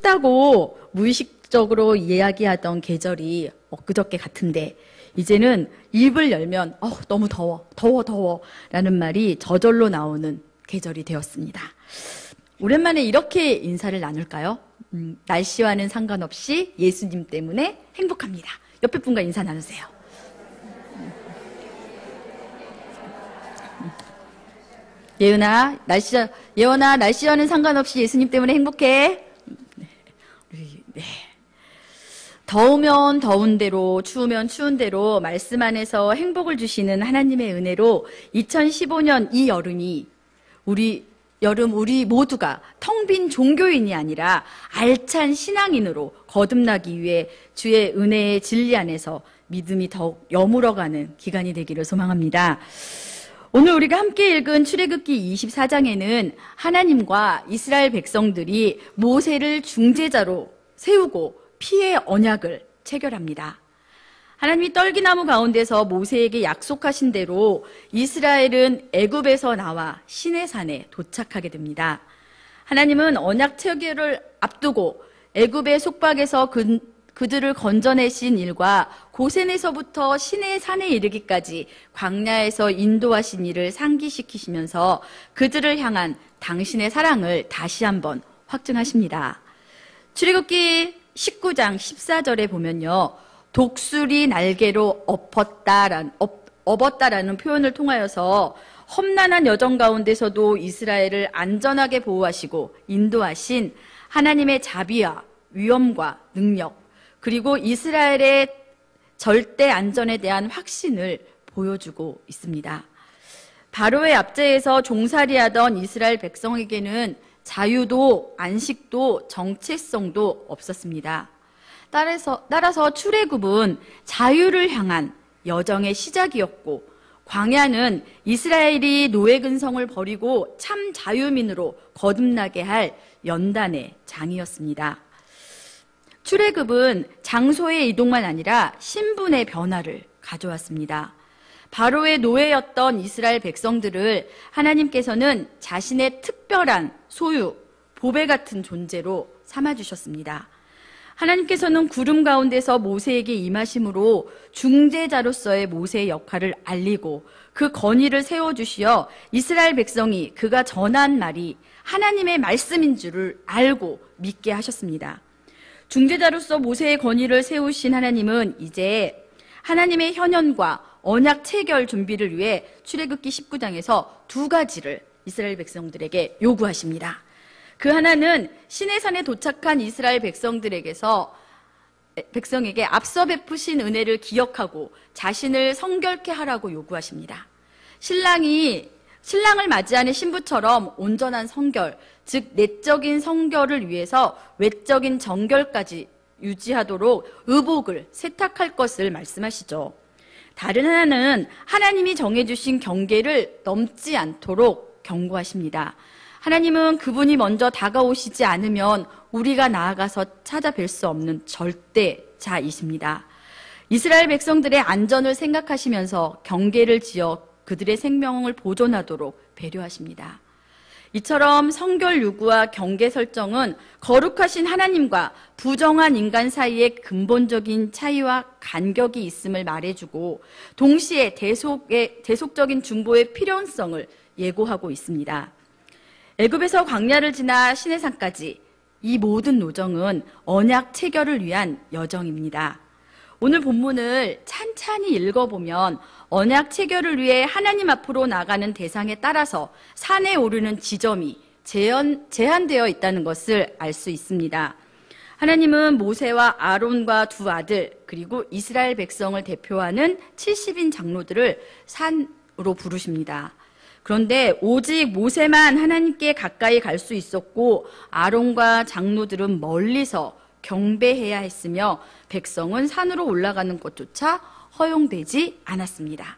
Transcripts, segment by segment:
춥다고 무의식적으로 이야기하던 계절이 엊그저께 같은데 이제는 입을 열면 너무 더워 라는 말이 저절로 나오는 계절이 되었습니다. 오랜만에 이렇게 인사를 나눌까요? 날씨와는 상관없이 예수님 때문에 행복합니다. 옆에 분과 인사 나누세요. 예은아, 날씨와는 상관없이 예수님 때문에 행복해. 네. 더우면 더운 대로, 추우면 추운 대로 말씀 안에서 행복을 주시는 하나님의 은혜로 2015년 이 여름이 우리 모두가 텅 빈 종교인이 아니라 알찬 신앙인으로 거듭나기 위해 주의 은혜의 진리 안에서 믿음이 더욱 여물어가는 기간이 되기를 소망합니다. 오늘 우리가 함께 읽은 출애굽기 24장에는 하나님과 이스라엘 백성들이 모세를 중재자로 세우고 피의 언약을 체결합니다. 하나님이 떨기나무 가운데서 모세에게 약속하신 대로 이스라엘은 애굽에서 나와 시내산에 도착하게 됩니다. 하나님은 언약 체결을 앞두고 애굽의 속박에서 그들을 건져내신 일과 고센에서부터 시내산에 이르기까지 광야에서 인도하신 일을 상기시키시면서 그들을 향한 당신의 사랑을 다시 한번 확증하십니다. 출애굽기 19장 14절에 보면요. 독수리 날개로 업었다라는 표현을 통하여서 험난한 여정 가운데서도 이스라엘을 안전하게 보호하시고 인도하신 하나님의 자비와 위엄과 능력, 그리고 이스라엘의 절대 안전에 대한 확신을 보여주고 있습니다. 바로의 압제에서 종살이하던 이스라엘 백성에게는 자유도 안식도 정체성도 없었습니다. 따라서 출애굽은 자유를 향한 여정의 시작이었고 광야는 이스라엘이 노예 근성을 버리고 참 자유민으로 거듭나게 할 연단의 장이었습니다. 출애굽은 장소의 이동만 아니라 신분의 변화를 가져왔습니다. 바로의 노예였던 이스라엘 백성들을 하나님께서는 자신의 특별한 소유, 보배 같은 존재로 삼아주셨습니다. 하나님께서는 구름 가운데서 모세에게 임하심으로 중재자로서의 모세의 역할을 알리고 그 건의를 세워주시어 이스라엘 백성이 그가 전한 말이 하나님의 말씀인 줄을 알고 믿게 하셨습니다. 중재자로서 모세의 건의를 세우신 하나님은 이제 하나님의 현현과 언약 체결 준비를 위해 출애굽기 19장에서 두 가지를 이스라엘 백성들에게 요구하십니다. 그 하나는 시내산에 도착한 이스라엘 백성에게 앞서 베푸신 은혜를 기억하고 자신을 성결케 하라고 요구하십니다. 신랑을 맞이하는 신부처럼 온전한 성결, 즉 내적인 성결을 위해서 외적인 정결까지 유지하도록 의복을 세탁할 것을 말씀하시죠. 다른 하나는 하나님이 정해주신 경계를 넘지 않도록 경고하십니다. 하나님은 그분이 먼저 다가오시지 않으면 우리가 나아가서 찾아뵐 수 없는 절대자이십니다. 이스라엘 백성들의 안전을 생각하시면서 경계를 지어 그들의 생명을 보존하도록 배려하십니다. 이처럼 성결 요구와 경계 설정은 거룩하신 하나님과 부정한 인간 사이의 근본적인 차이와 간격이 있음을 말해주고 동시에 대속적인 중보의 필요성을 예고하고 있습니다. 애굽에서 광야를 지나 시내산까지 이 모든 노정은 언약 체결을 위한 여정입니다. 오늘 본문을 찬찬히 읽어보면 언약 체결을 위해 하나님 앞으로 나가는 대상에 따라서 산에 오르는 지점이 제한되어 있다는 것을 알 수 있습니다. 하나님은 모세와 아론과 두 아들 그리고 이스라엘 백성을 대표하는 70인 장로들을 산으로 부르십니다. 그런데 오직 모세만 하나님께 가까이 갈 수 있었고 아론과 장로들은 멀리서 경배해야 했으며 백성은 산으로 올라가는 것조차 허용되지 않았습니다.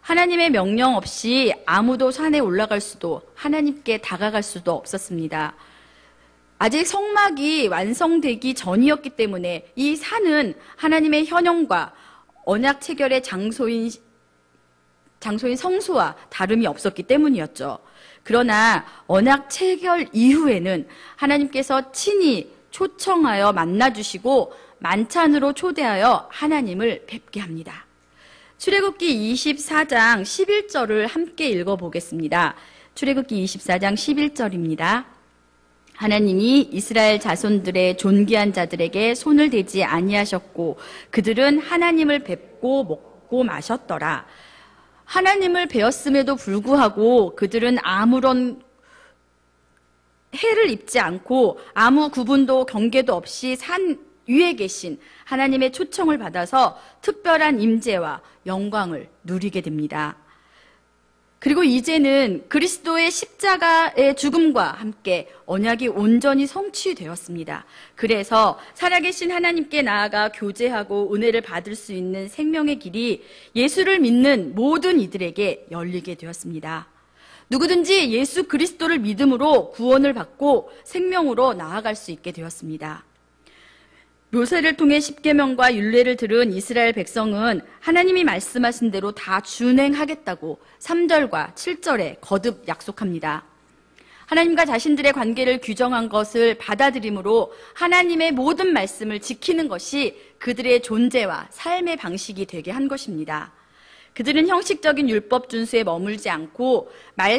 하나님의 명령 없이 아무도 산에 올라갈 수도 하나님께 다가갈 수도 없었습니다. 아직 성막이 완성되기 전이었기 때문에 이 산은 하나님의 현현과 언약 체결의 장소인 성소와 다름이 없었기 때문이었죠. 그러나 언약 체결 이후에는 하나님께서 친히 초청하여 만나주시고 만찬으로 초대하여 하나님을 뵙게 합니다. 출애굽기 24장 11절을 함께 읽어보겠습니다. 출애굽기 24장 11절입니다. 하나님이 이스라엘 자손들의 존귀한 자들에게 손을 대지 아니하셨고 그들은 하나님을 뵙고 먹고 마셨더라. 하나님을 배웠음에도 불구하고 그들은 아무런 해를 입지 않고 아무 구분도 경계도 없이 산 위에 계신 하나님의 초청을 받아서 특별한 임재와 영광을 누리게 됩니다. 그리고 이제는 그리스도의 십자가의 죽음과 함께 언약이 온전히 성취되었습니다. 그래서 살아계신 하나님께 나아가 교제하고 은혜를 받을 수 있는 생명의 길이 예수를 믿는 모든 이들에게 열리게 되었습니다. 누구든지 예수 그리스도를 믿음으로 구원을 받고 생명으로 나아갈 수 있게 되었습니다. 모세를 통해 십계명과 율례를 들은 이스라엘 백성은 하나님이 말씀하신 대로 다 준행하겠다고 3절과 7절에 거듭 약속합니다. 하나님과 자신들의 관계를 규정한 것을 받아들임으로 하나님의 모든 말씀을 지키는 것이 그들의 존재와 삶의 방식이 되게 한 것입니다. 그들은 형식적인 율법 준수에 머물지 않고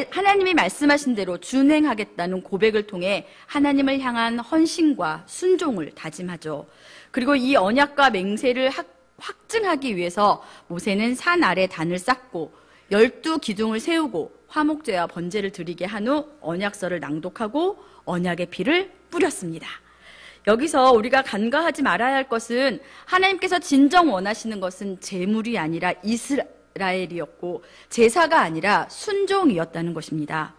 하나님이 말씀하신 대로 준행하겠다는 고백을 통해 하나님을 향한 헌신과 순종을 다짐하죠. 그리고 이 언약과 맹세를 확증하기 위해서 모세는 산 아래 단을 쌓고 12기둥을 세우고 화목제와 번제를 드리게 한 후 언약서를 낭독하고 언약의 피를 뿌렸습니다. 여기서 우리가 간과하지 말아야 할 것은 하나님께서 진정 원하시는 것은 제물이 아니라 이스라엘이었고 제사가 아니라 순종이었다는 것입니다.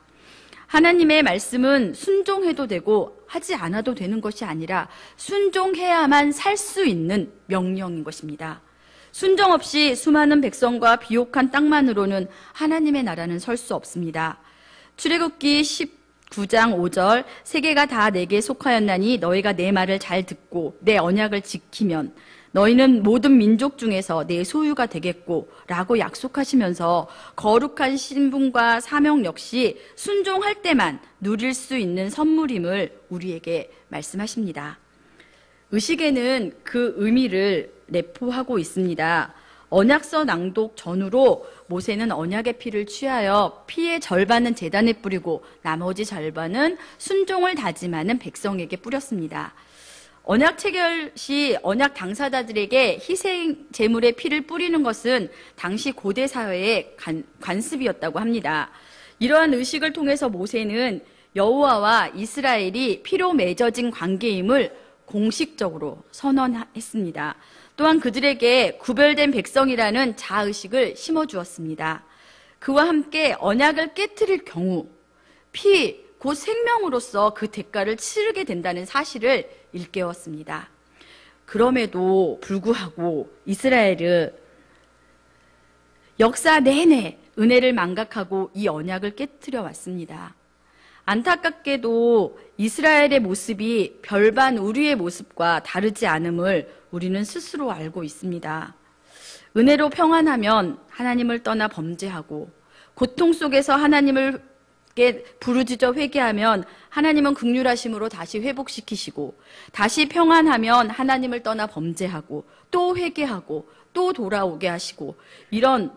하나님의 말씀은 순종해도 되고 하지 않아도 되는 것이 아니라 순종해야만 살 수 있는 명령인 것입니다. 순종 없이 수많은 백성과 비옥한 땅만으로는 하나님의 나라는 설 수 없습니다. 출애굽기 19장 5절 세계가 다 내게 속하였나니 너희가 내 말을 잘 듣고 내 언약을 지키면 너희는 모든 민족 중에서 내 소유가 되겠고 라고 약속하시면서 거룩한 신분과 사명 역시 순종할 때만 누릴 수 있는 선물임을 우리에게 말씀하십니다. 의식에는 그 의미를 내포하고 있습니다. 언약서 낭독 전후로 모세는 언약의 피를 취하여 피의 절반은 제단에 뿌리고 나머지 절반은 순종을 다짐하는 백성에게 뿌렸습니다. 언약 체결 시 언약 당사자들에게 희생 제물의 피를 뿌리는 것은 당시 고대 사회의 관습이었다고 합니다. 이러한 의식을 통해서 모세는 여호와와 이스라엘이 피로 맺어진 관계임을 공식적으로 선언했습니다. 또한 그들에게 구별된 백성이라는 자의식을 심어주었습니다. 그와 함께 언약을 깨트릴 경우 피, 곧 생명으로서 그 대가를 치르게 된다는 사실을 일깨웠습니다. 그럼에도 불구하고 이스라엘은 역사 내내 은혜를 망각하고 이 언약을 깨트려 왔습니다. 안타깝게도 이스라엘의 모습이 별반 우리의 모습과 다르지 않음을 우리는 스스로 알고 있습니다. 은혜로 평안하면 하나님을 떠나 범죄하고 고통 속에서 하나님을 부르짖어 회개하면 하나님은 긍휼하심으로 다시 회복시키시고 다시 평안하면 하나님을 떠나 범죄하고 또 회개하고 또 돌아오게 하시고 이런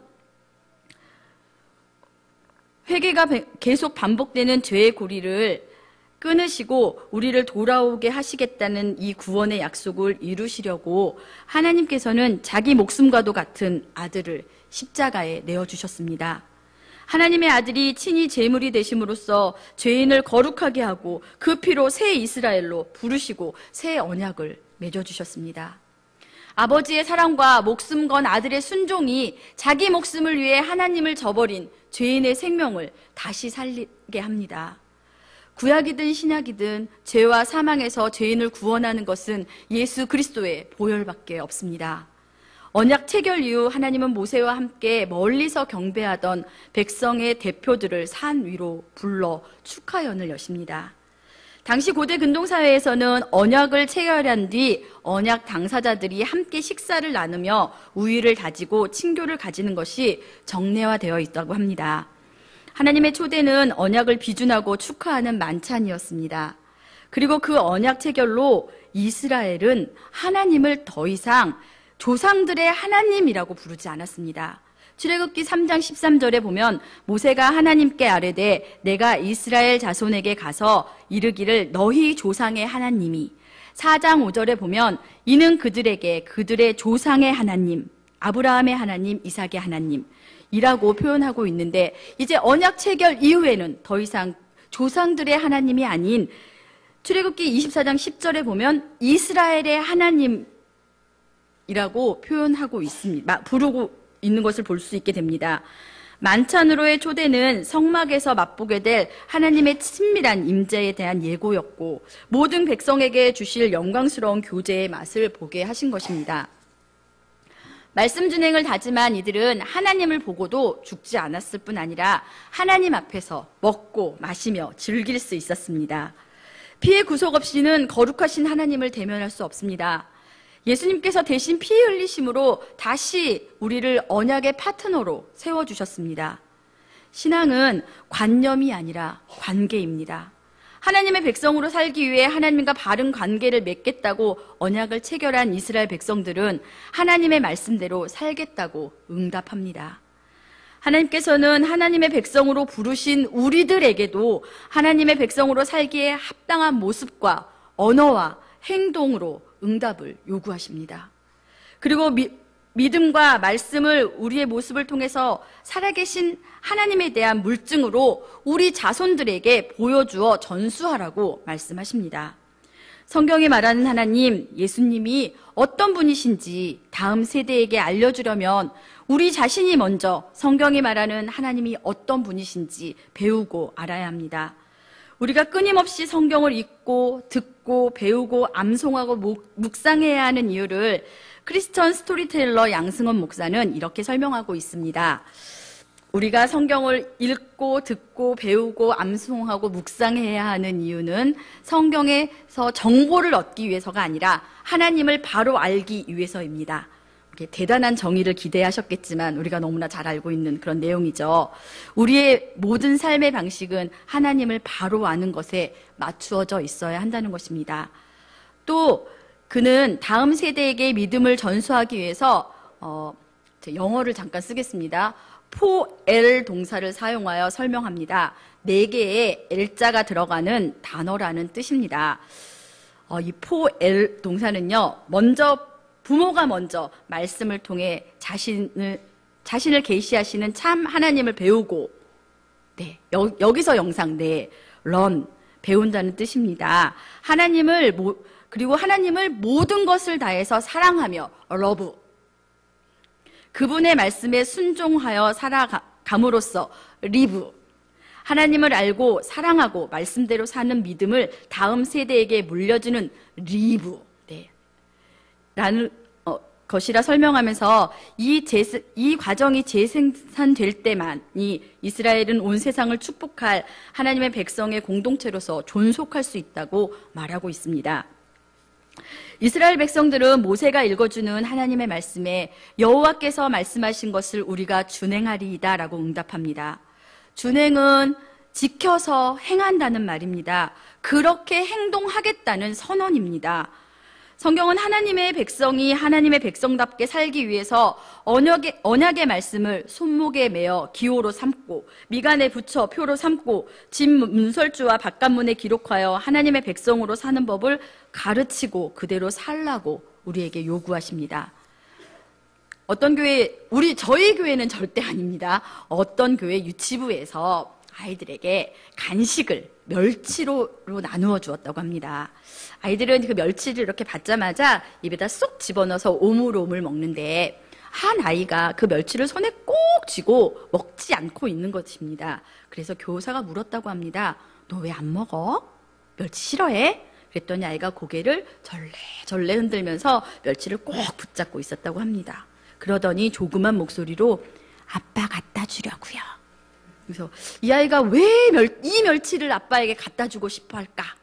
회개가 계속 반복되는 죄의 고리를 끊으시고 우리를 돌아오게 하시겠다는 이 구원의 약속을 이루시려고 하나님께서는 자기 목숨과도 같은 아들을 십자가에 내어주셨습니다. 하나님의 아들이 친히 제물이 되심으로써 죄인을 거룩하게 하고 그 피로 새 이스라엘로 부르시고 새 언약을 맺어주셨습니다. 아버지의 사랑과 목숨 건 아들의 순종이 자기 목숨을 위해 하나님을 저버린 죄인의 생명을 다시 살리게 합니다. 구약이든 신약이든 죄와 사망에서 죄인을 구원하는 것은 예수 그리스도의 보혈밖에 없습니다. 언약 체결 이후 하나님은 모세와 함께 멀리서 경배하던 백성의 대표들을 산 위로 불러 축하연을 여십니다. 당시 고대 근동사회에서는 언약을 체결한 뒤 언약 당사자들이 함께 식사를 나누며 우위를 다지고 친교를 가지는 것이 정례화되어 있다고 합니다. 하나님의 초대는 언약을 비준하고 축하하는 만찬이었습니다. 그리고 그 언약 체결로 이스라엘은 하나님을 더 이상 조상들의 하나님이라고 부르지 않았습니다. 출애굽기 3장 13절에 보면 모세가 하나님께 아뢰되 내가 이스라엘 자손에게 가서 이르기를 너희 조상의 하나님이, 4장 5절에 보면 이는 그들에게 그들의 조상의 하나님, 아브라함의 하나님, 이삭의 하나님이라고 표현하고 있는데, 이제 언약 체결 이후에는 더 이상 조상들의 하나님이 아닌 출애굽기 24장 10절에 보면 이스라엘의 하나님이라고 표현하고 있습니다. 부르고 있는 것을 볼 수 있게 됩니다. 만찬으로의 초대는 성막에서 맛보게 될 하나님의 친밀한 임재에 대한 예고였고 모든 백성에게 주실 영광스러운 교제의 맛을 보게 하신 것입니다. 말씀 준행을 다짐한 이들은 하나님을 보고도 죽지 않았을 뿐 아니라 하나님 앞에서 먹고 마시며 즐길 수 있었습니다. 피의 구속 없이는 거룩하신 하나님을 대면할 수 없습니다. 예수님께서 대신 피 흘리심으로 다시 우리를 언약의 파트너로 세워주셨습니다. 신앙은 관념이 아니라 관계입니다. 하나님의 백성으로 살기 위해 하나님과 바른 관계를 맺겠다고 언약을 체결한 이스라엘 백성들은 하나님의 말씀대로 살겠다고 응답합니다. 하나님께서는 하나님의 백성으로 부르신 우리들에게도 하나님의 백성으로 살기에 합당한 모습과 언어와 행동으로 응답을 요구하십니다. 그리고 믿음과 말씀을 우리의 모습을 통해서 살아계신 하나님에 대한 물증으로 우리 자손들에게 보여주어 전수하라고 말씀하십니다. 성경이 말하는 하나님, 예수님이 어떤 분이신지 다음 세대에게 알려주려면 우리 자신이 먼저 성경이 말하는 하나님이 어떤 분이신지 배우고 알아야 합니다. 우리가 끊임없이 성경을 읽고 듣고 배우고 암송하고 묵상해야 하는 이유를 크리스천 스토리텔러 양승원 목사는 이렇게 설명하고 있습니다. 우리가 성경을 읽고 듣고 배우고 암송하고 묵상해야 하는 이유는 성경에서 정보를 얻기 위해서가 아니라 하나님을 바로 알기 위해서입니다. 대단한 정의를 기대하셨겠지만 우리가 너무나 잘 알고 있는 그런 내용이죠. 우리의 모든 삶의 방식은 하나님을 바로 아는 것에 맞추어져 있어야 한다는 것입니다. 또 그는 다음 세대에게 믿음을 전수하기 위해서 영어를 잠깐 쓰겠습니다. 포엘 동사를 사용하여 설명합니다. 4개의 L자가 들어가는 단어라는 뜻입니다. 이 포엘 동사는요, 부모가 먼저 말씀을 통해 자신을 계시하시는 참 하나님을 배우고, 여기서 영상 런 배운다는 뜻입니다. 그리고 하나님을 모든 것을 다해서 사랑하며 러브, 그분의 말씀에 순종하여 살아감으로써 리브, 하나님을 알고 사랑하고 말씀대로 사는 믿음을 다음 세대에게 물려주는 리브, 라는 것이라 설명하면서 이 과정이 재생산될 때만이 이스라엘은 온 세상을 축복할 하나님의 백성의 공동체로서 존속할 수 있다고 말하고 있습니다. 이스라엘 백성들은 모세가 읽어주는 하나님의 말씀에 여호와께서 말씀하신 것을 우리가 준행하리이다 라고 응답합니다. 준행은 지켜서 행한다는 말입니다. 그렇게 행동하겠다는 선언입니다. 성경은 하나님의 백성이 하나님의 백성답게 살기 위해서 언약의 말씀을 손목에 매어 기호로 삼고 미간에 붙여 표로 삼고 집 문설주와 바깥문에 기록하여 하나님의 백성으로 사는 법을 가르치고 그대로 살라고 우리에게 요구하십니다. 저희 교회는 절대 아닙니다. 어떤 교회 유치부에서 아이들에게 간식을 멸치로 나누어 주었다고 합니다. 아이들은 그 멸치를 이렇게 받자마자 입에다 쏙 집어넣어서 오물오물 먹는데 한 아이가 그 멸치를 손에 꼭 쥐고 먹지 않고 있는 것입니다. 그래서 교사가 물었다고 합니다. 너 왜 안 먹어? 멸치 싫어해? 그랬더니 아이가 고개를 절레절레 흔들면서 멸치를 꼭 붙잡고 있었다고 합니다. 그러더니 조그만 목소리로 아빠 갖다 주려고요. 그래서 이 아이가 왜 이 멸치를 아빠에게 갖다 주고 싶어 할까?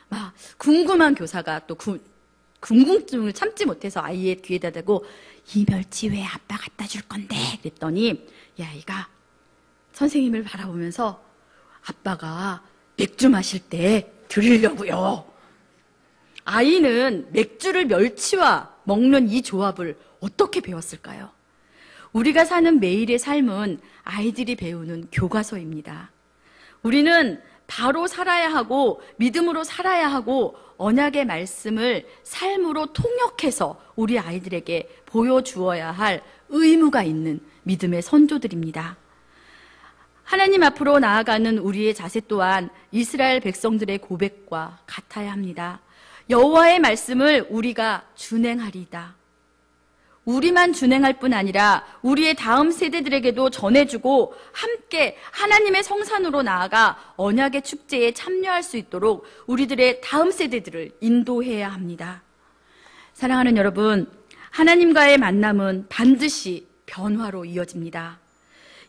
막 궁금한 교사가 또 궁금증을 참지 못해서 아이의 귀에다 대고 이 멸치 왜 아빠 갖다 줄 건데? 그랬더니 이 아이가 선생님을 바라보면서 아빠가 맥주 마실 때 드리려고요. 아이는 맥주를 멸치와 먹는 이 조합을 어떻게 배웠을까요? 우리가 사는 매일의 삶은 아이들이 배우는 교과서입니다. 우리는 바로 살아야 하고 믿음으로 살아야 하고 언약의 말씀을 삶으로 통역해서 우리 아이들에게 보여주어야 할 의무가 있는 믿음의 선조들입니다. 하나님 앞으로 나아가는 우리의 자세 또한 이스라엘 백성들의 고백과 같아야 합니다. 여호와의 말씀을 우리가 준행하리이다. 우리만 준행할 뿐 아니라 우리의 다음 세대들에게도 전해주고 함께 하나님의 성산으로 나아가 언약의 축제에 참여할 수 있도록 우리들의 다음 세대들을 인도해야 합니다. 사랑하는 여러분, 하나님과의 만남은 반드시 변화로 이어집니다.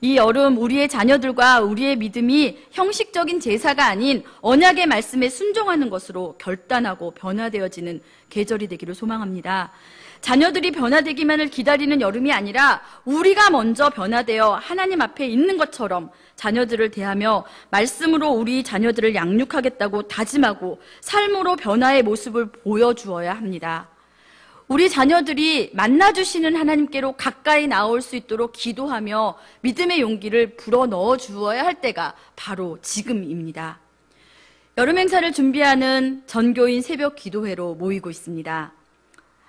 이 여름 우리의 자녀들과 우리의 믿음이 형식적인 제사가 아닌 언약의 말씀에 순종하는 것으로 결단하고 변화되어지는 계절이 되기를 소망합니다. 자녀들이 변화되기만을 기다리는 여름이 아니라 우리가 먼저 변화되어 하나님 앞에 있는 것처럼 자녀들을 대하며 말씀으로 우리 자녀들을 양육하겠다고 다짐하고 삶으로 변화의 모습을 보여주어야 합니다. 우리 자녀들이 만나주시는 하나님께로 가까이 나올 수 있도록 기도하며 믿음의 용기를 불어넣어 주어야 할 때가 바로 지금입니다. 여름 행사를 준비하는 전교인 새벽 기도회로 모이고 있습니다.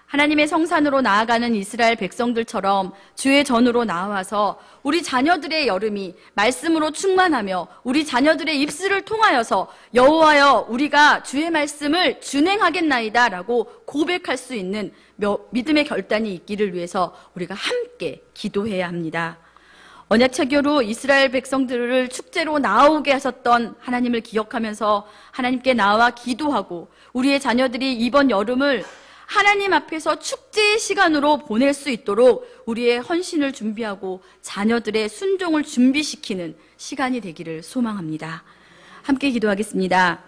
하나님의 성산으로 나아가는 이스라엘 백성들처럼 주의 전으로 나와서 우리 자녀들의 여름이 말씀으로 충만하며 우리 자녀들의 입술을 통하여서 여호와여 우리가 주의 말씀을 준행하겠나이다 라고 고백할 수 있는 믿음의 결단이 있기를 위해서 우리가 함께 기도해야 합니다. 언약 체결 후 이스라엘 백성들을 축제로 나오게 하셨던 하나님을 기억하면서 하나님께 나와 기도하고 우리의 자녀들이 이번 여름을 하나님 앞에서 축제의 시간으로 보낼 수 있도록 우리의 헌신을 준비하고 자녀들의 순종을 준비시키는 시간이 되기를 소망합니다. 함께 기도하겠습니다.